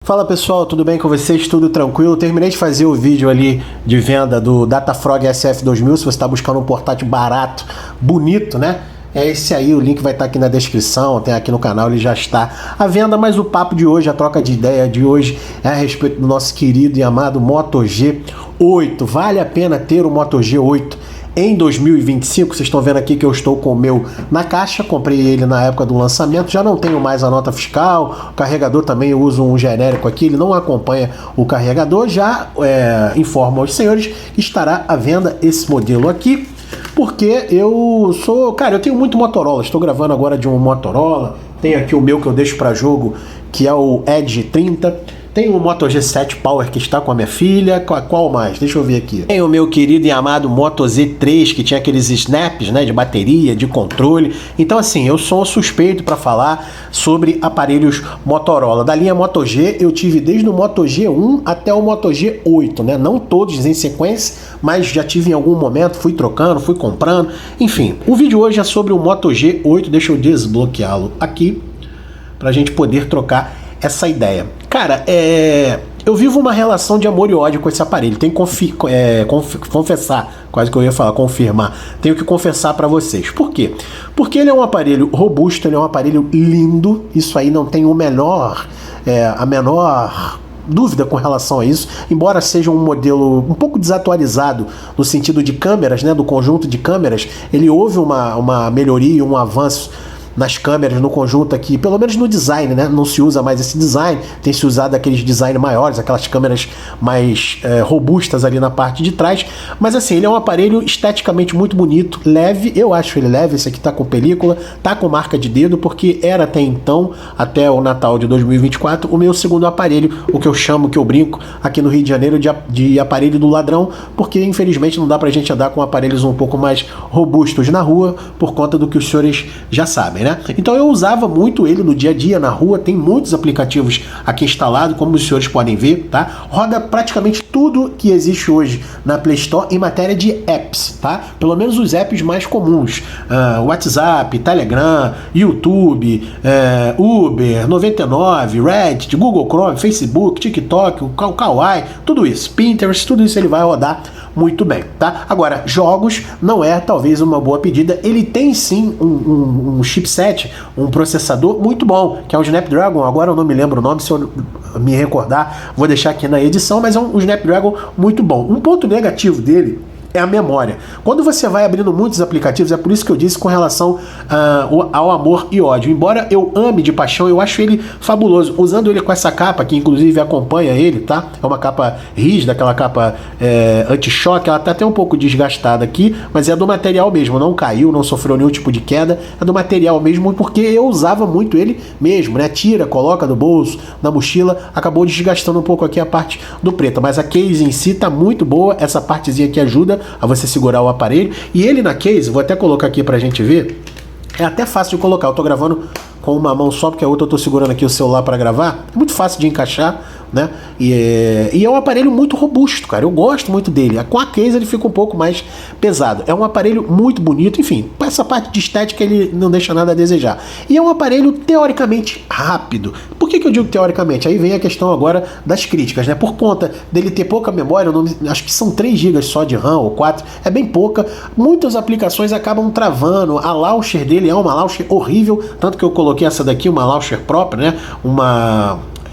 Fala pessoal, tudo bem com vocês? Tudo tranquilo? Terminei de fazer o vídeo ali de venda do Datafrog SF2000. Se você está buscando um portátil barato, bonito, né? É esse aí, o link vai estar aqui na descrição, tem aqui no canal, ele já está à venda, mas o papo de hoje, a troca de ideia de hoje é a respeito do nosso querido e amado Moto G8. Vale a pena ter o Moto G8 em 2025? Vocês estão vendo aqui que eu estou com o meu na caixa, comprei ele na época do lançamento, já não tenho mais a nota fiscal, o carregador também eu uso um genérico aqui, ele não acompanha o carregador, já informo aos senhores que estará à venda esse modelo aqui, porque eu tenho muito Motorola, estou gravando agora de um Motorola, tem aqui o meu que eu deixo para jogo, que é o Edge 30, tem o Moto G7 Power que está com a minha filha, qual mais? Deixa eu ver aqui. Tem o meu querido e amado Moto Z3, que tinha aqueles snaps, né, de bateria, de controle. Então assim, eu sou suspeito para falar sobre aparelhos Motorola. Da linha Moto G, eu tive desde o Moto G1 até o Moto G8, né? Não todos em sequência, mas já tive em algum momento, fui trocando, fui comprando. Enfim, o vídeo hoje é sobre o Moto G8, deixa eu desbloqueá-lo aqui, para a gente poder trocar essa ideia. Cara, eu vivo uma relação de amor e ódio com esse aparelho. Tenho que confessar, quase que eu ia falar, confirmar. Tenho que confessar para vocês. Por quê? Porque ele é um aparelho robusto, ele é um aparelho lindo. Isso aí não tem a menor dúvida com relação a isso, embora seja um modelo um pouco desatualizado no sentido de câmeras, né, do conjunto de câmeras, ele houve uma melhoria, um avanço nas câmeras, no conjunto aqui, pelo menos no design, né? Não se usa mais esse design, tem se usado aqueles designs maiores, aquelas câmeras mais robustas ali na parte de trás, mas assim, ele é um aparelho esteticamente muito bonito, leve, eu acho ele leve, esse aqui tá com película, tá com marca de dedo, porque era até então, até o Natal de 2024, o meu segundo aparelho, o que eu chamo, que eu brinco aqui no Rio de Janeiro de aparelho do ladrão, porque infelizmente não dá pra gente andar com aparelhos um pouco mais robustos na rua, por conta do que os senhores já sabem, né? Então eu usava muito ele no dia a dia, na rua, tem muitos aplicativos aqui instalados, como os senhores podem ver, tá? Roda praticamente tudo que existe hoje na Play Store em matéria de apps, tá? Pelo menos os apps mais comuns, WhatsApp, Telegram, YouTube, Uber, 99, Reddit, Google Chrome, Facebook, TikTok, o Kawaii, tudo isso, Pinterest, tudo isso ele vai rodar muito bem, tá? Agora, jogos não é talvez uma boa pedida, ele tem sim um chipset, um processador muito bom, que é o Snapdragon, agora eu não me lembro o nome, se eu me recordar, vou deixar aqui na edição, mas é um Snapdragon muito bom. Um ponto negativo dele é a memória. Quando você vai abrindo muitos aplicativos, é por isso que eu disse com relação ao amor e ódio. Embora eu ame de paixão, eu acho ele fabuloso. Usando ele com essa capa, que inclusive acompanha ele, tá? É uma capa rígida, aquela capa anti-choque, ela tá até um pouco desgastada aqui, mas é do material mesmo, não caiu, não sofreu nenhum tipo de queda, é do material mesmo, porque eu usava muito ele mesmo, né? Tira, coloca no bolso, na mochila, acabou desgastando um pouco aqui a parte do preto, mas a case em si tá muito boa, essa partezinha aqui ajuda a você segurar o aparelho, e ele na case, vou até colocar aqui pra gente ver, é até fácil de colocar, eu tô gravando com uma mão só, porque a outra eu tô segurando aqui o celular para gravar, é muito fácil de encaixar, né? E é um aparelho muito robusto, cara, eu gosto muito dele. Com a case ele fica um pouco mais pesado, é um aparelho muito bonito, enfim, essa parte de estética ele não deixa nada a desejar. E é um aparelho teoricamente rápido. Por que eu digo teoricamente? Aí vem a questão agora das críticas, né? Por conta dele ter pouca memória, acho que são 3 GB só de RAM ou 4, é bem pouca, muitas aplicações acabam travando, a launcher dele é uma launcher horrível, tanto que eu coloquei essa daqui, uma launcher própria, né?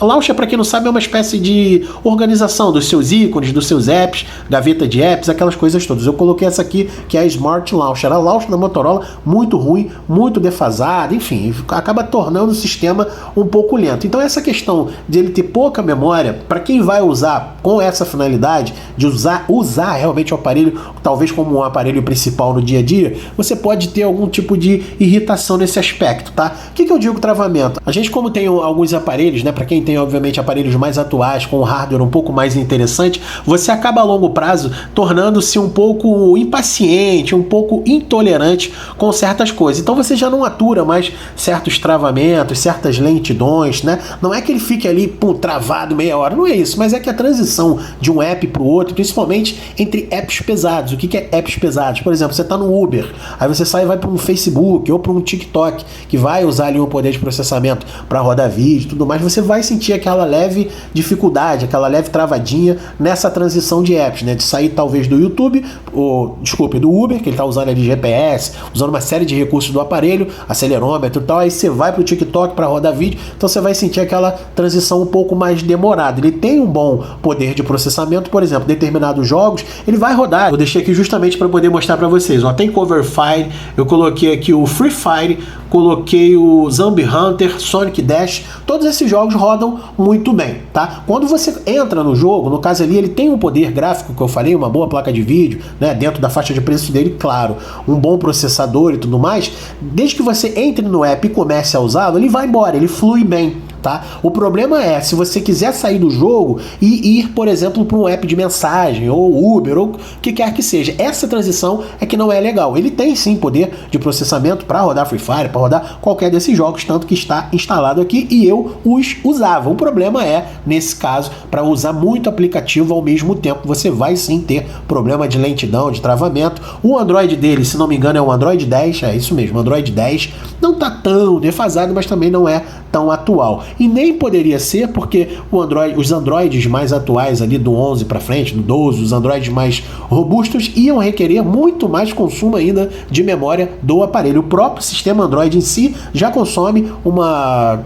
Launcher, para quem não sabe, é uma espécie de organização dos seus ícones, dos seus apps, gaveta de apps, aquelas coisas todas. Eu coloquei essa aqui, que é a Smart Launcher. A launcher da Motorola, muito ruim, muito defasada, enfim, acaba tornando o sistema um pouco lento. Então essa questão de ele ter pouca memória, para quem vai usar com essa finalidade, de usar realmente o aparelho, talvez como um aparelho principal no dia a dia, você pode ter algum tipo de irritação nesse aspecto, tá? O que eu digo travamento? A gente, como tem alguns aparelhos, né, para quem tem obviamente aparelhos mais atuais, com um hardware um pouco mais interessante, você acaba a longo prazo tornando-se um pouco impaciente, um pouco intolerante com certas coisas. Então você já não atura mais certos travamentos, certas lentidões, né? Não é que ele fique ali travado meia hora, não é isso, mas é que a transição de um app para o outro, principalmente entre apps pesados. O que é apps pesados? Por exemplo, você está no Uber, aí você sai e vai para um Facebook ou para um TikTok, que vai usar ali um poder de processamento para rodar vídeo e tudo mais, você vai se sentir aquela leve dificuldade, aquela leve travadinha nessa transição de apps, né? De sair talvez do YouTube, do Uber, que ele está usando ali GPS, usando uma série de recursos do aparelho, acelerômetro e tal, aí você vai para o TikTok para rodar vídeo, então você vai sentir aquela transição um pouco mais demorada. Ele tem um bom poder de processamento, por exemplo, determinados jogos, ele vai rodar. Eu deixei aqui justamente para poder mostrar para vocês. Ó, tem Cover Fire, eu coloquei aqui o Free Fire, coloquei o Zombie Hunter, Sonic Dash, todos esses jogos rodam muito bem, tá? Quando você entra no jogo, no caso ali, ele tem um poder gráfico que eu falei, uma boa placa de vídeo, né, dentro da faixa de preço dele, claro, um bom processador e tudo mais. Desde que você entre no app e comece a usá-lo, ele vai embora, ele flui bem. Tá? O problema é, se você quiser sair do jogo e ir, por exemplo, para um app de mensagem, ou Uber, ou o que quer que seja, essa transição é que não é legal. Ele tem sim poder de processamento para rodar Free Fire, para rodar qualquer desses jogos, tanto que está instalado aqui e eu os usava. O problema é, nesse caso, para usar muito aplicativo ao mesmo tempo, você vai sim ter problema de lentidão, de travamento. O Android dele, se não me engano, é um Android 10, é isso mesmo, Android 10, não está tão defasado, mas também não é tão atual. E nem poderia ser porque os Androids mais atuais ali do 11 para frente, do 12, os Androids mais robustos iam requerer muito mais consumo ainda de memória do aparelho. O próprio sistema Android em si já consome uma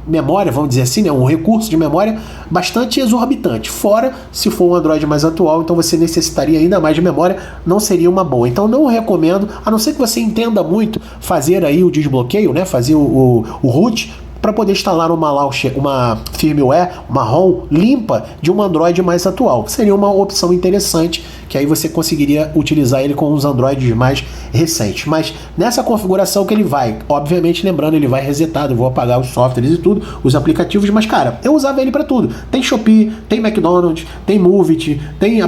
memória, vamos dizer assim, né, um recurso de memória bastante exorbitante. Fora, se for um Android mais atual, então você necessitaria ainda mais de memória, não seria uma boa. Então não recomendo, a não ser que você entenda muito, fazer aí o desbloqueio, né, fazer o root, para poder instalar uma launcher, uma firmware, uma ROM limpa de um Android mais atual. Seria uma opção interessante, que aí você conseguiria utilizar ele com os Androids mais recentes. Mas nessa configuração que ele vai, obviamente, lembrando, ele vai resetado, eu vou apagar os softwares e tudo, os aplicativos, mas cara, eu usava ele para tudo. Tem Shopee, tem McDonald's, tem Movit, tem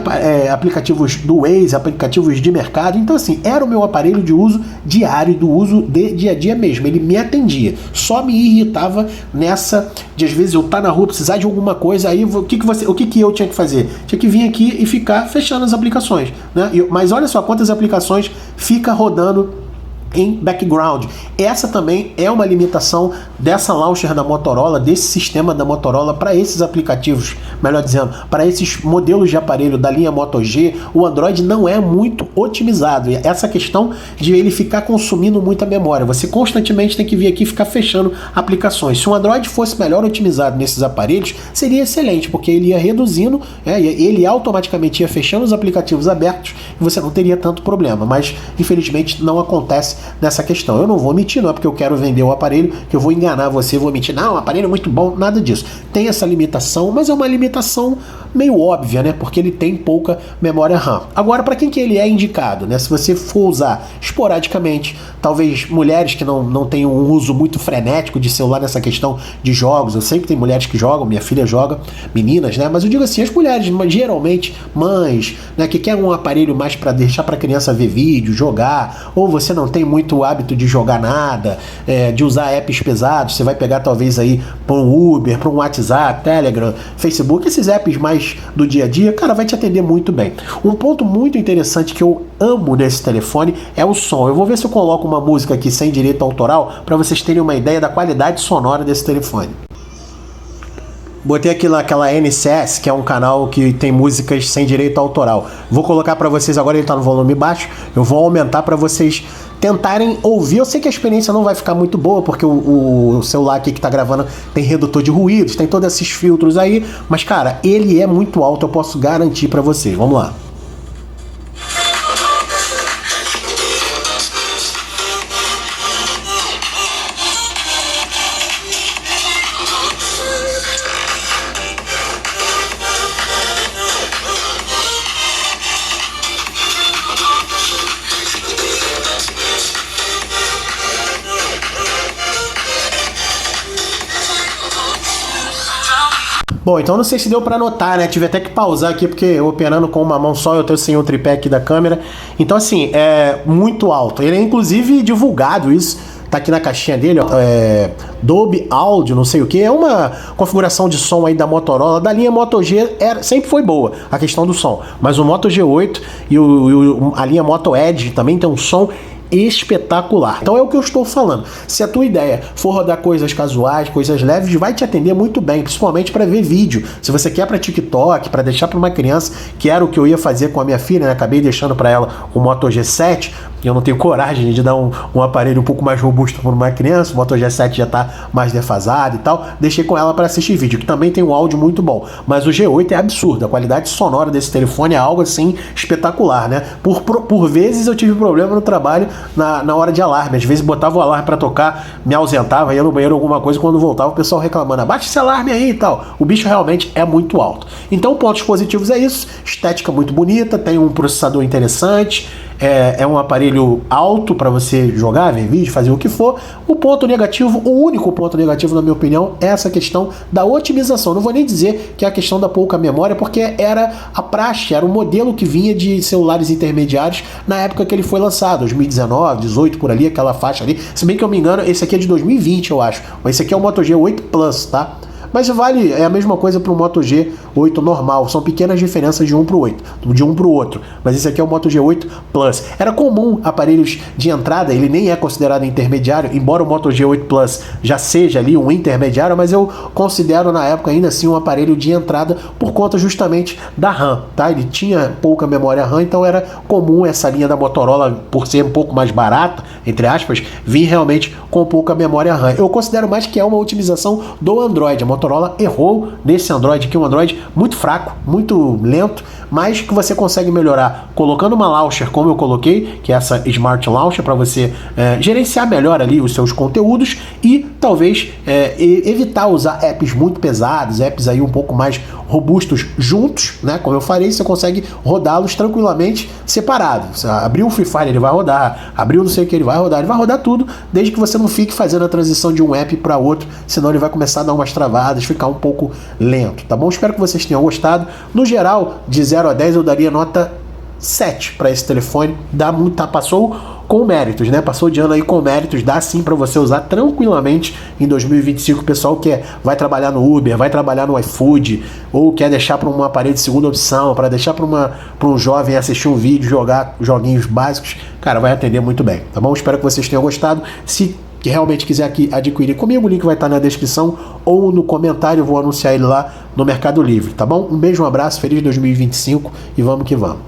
aplicativos do Waze, aplicativos de mercado. Então assim, era o meu aparelho de uso diário, do uso de dia a dia mesmo. Ele me atendia, só me irritava nessa de às vezes eu estar na rua, precisar de alguma coisa, aí o que eu tinha que fazer? Tinha que vir aqui e ficar fechando as aplicações, né? Mas olha só quantas aplicações fica rodando em background. Essa também é uma limitação dessa launcher da Motorola, desse sistema da Motorola para esses aplicativos, melhor dizendo, para esses modelos de aparelho da linha Moto G. O Android não é muito otimizado. E essa questão de ele ficar consumindo muita memória, você constantemente tem que vir aqui e ficar fechando aplicações. Se o Android fosse melhor otimizado nesses aparelhos, seria excelente, porque ele ia reduzindo, ele automaticamente ia fechando os aplicativos abertos e você não teria tanto problema. Mas infelizmente não acontece nessa questão. Eu não vou mentir, não é porque eu quero vender o aparelho que eu vou enganar você, vou mentir, não, o aparelho é muito bom, nada disso. Tem essa limitação, mas é uma limitação meio óbvia, né? Porque ele tem pouca memória RAM. Agora, para quem que ele é indicado, né? Se você for usar esporadicamente, talvez mulheres que não tenham um uso muito frenético de celular nessa questão de jogos, eu sei que tem mulheres que jogam, minha filha joga, meninas, né? Mas eu digo assim, as mulheres, geralmente mães, né? Que querem um aparelho mais para deixar para criança ver vídeo, jogar, ou você não tem muito hábito de jogar nada, de usar apps pesados, você vai pegar talvez aí para um Uber, para um WhatsApp, Telegram, Facebook, esses apps mais do dia a dia, cara, vai te atender muito bem. Um ponto muito interessante que eu amo nesse telefone é o som. Eu vou ver se eu coloco uma música aqui sem direito autoral para vocês terem uma ideia da qualidade sonora desse telefone. Botei aqui naquela NCS, que é um canal que tem músicas sem direito autoral. Vou colocar para vocês agora, ele tá no volume baixo, eu vou aumentar para vocês tentarem ouvir. Eu sei que a experiência não vai ficar muito boa, porque o celular aqui que tá gravando tem redutor de ruídos, tem todos esses filtros aí, mas cara, ele é muito alto, eu posso garantir para vocês. Vamos lá. Bom, então não sei se deu pra notar, né? Tive até que pausar aqui, porque operando com uma mão só, eu tô sem o tripé aqui da câmera. Então, assim, é muito alto. Ele é, inclusive, divulgado isso. Tá aqui na caixinha dele, ó. Dolby Audio, não sei o que. É uma configuração de som aí da Motorola. Da linha Moto G sempre foi boa a questão do som. Mas o Moto G8 e a linha Moto Edge também tem um som espetacular. Então é o que eu estou falando. Se a tua ideia for rodar coisas casuais, coisas leves, vai te atender muito bem, principalmente para ver vídeo. Se você quer para TikTok, para deixar para uma criança, que era o que eu ia fazer com a minha filha, né? Acabei deixando para ela o Moto G7, e eu não tenho coragem de dar um aparelho um pouco mais robusto para uma criança, o Moto G7 já está mais defasado e tal, deixei com ela para assistir vídeo, que também tem um áudio muito bom, mas o G8 é absurdo, a qualidade sonora desse telefone é algo assim espetacular, né? Por vezes eu tive problema no trabalho na hora de alarme, às vezes botava o alarme para tocar, me ausentava, ia no banheiro alguma coisa, quando voltava o pessoal reclamando, abaixa esse alarme aí e tal, o bicho realmente é muito alto. Então pontos positivos é isso, estética muito bonita, tem um processador interessante, é um aparelho alto para você jogar, ver vídeo, fazer o que for. O ponto negativo, o único ponto negativo na minha opinião, é essa questão da otimização. Não vou nem dizer que é a questão da pouca memória, porque era a praxe, era o modelo que vinha de celulares intermediários na época que ele foi lançado, 2019, 18 por ali, aquela faixa ali. Se bem que eu me engano, esse aqui é de 2020, eu acho. Esse aqui é o Moto G8 Plus, tá? Mas é a mesma coisa para o Moto G8 normal, são pequenas diferenças de um para o outro, mas esse aqui é o Moto G8 Plus. Era comum aparelhos de entrada, ele nem é considerado intermediário, embora o Moto G8 Plus já seja ali um intermediário, mas eu considero na época ainda assim um aparelho de entrada por conta justamente da RAM, tá? Ele tinha pouca memória RAM, então era comum essa linha da Motorola, por ser um pouco mais barata, entre aspas, vir realmente com pouca memória RAM. Eu considero mais que é uma otimização do Android. A Motorola errou nesse Android aqui, um Android muito fraco, muito lento, mas que você consegue melhorar colocando uma launcher como eu coloquei, que é essa Smart Launcher, para você gerenciar melhor ali os seus conteúdos e talvez evitar usar apps muito pesados, apps aí um pouco mais robustos juntos, né? Como eu falei, você consegue rodá-los tranquilamente separados. Você abriu o Free Fire, ele vai rodar, abriu não sei o que, ele vai rodar tudo, desde que você não fique fazendo a transição de um app para outro, senão ele vai começar a dar umas travadas, ficar um pouco lento, tá bom? Espero que vocês tenham gostado. No geral, de 0 a 10 eu daria nota 7 para esse telefone, passou com méritos, né? Passou de ano aí com méritos, dá sim para você usar tranquilamente em 2025. O pessoal que vai trabalhar no Uber, vai trabalhar no iFood, ou quer deixar para um aparelho de segunda opção, para deixar para um jovem assistir um vídeo, jogar joguinhos básicos, cara, vai atender muito bem, tá bom? Espero que vocês tenham gostado. Se realmente quiser aqui adquirir comigo, o link vai estar na descrição ou no comentário, eu vou anunciar ele lá no Mercado Livre, tá bom? Um beijo, um abraço, feliz 2025 e vamos que vamos.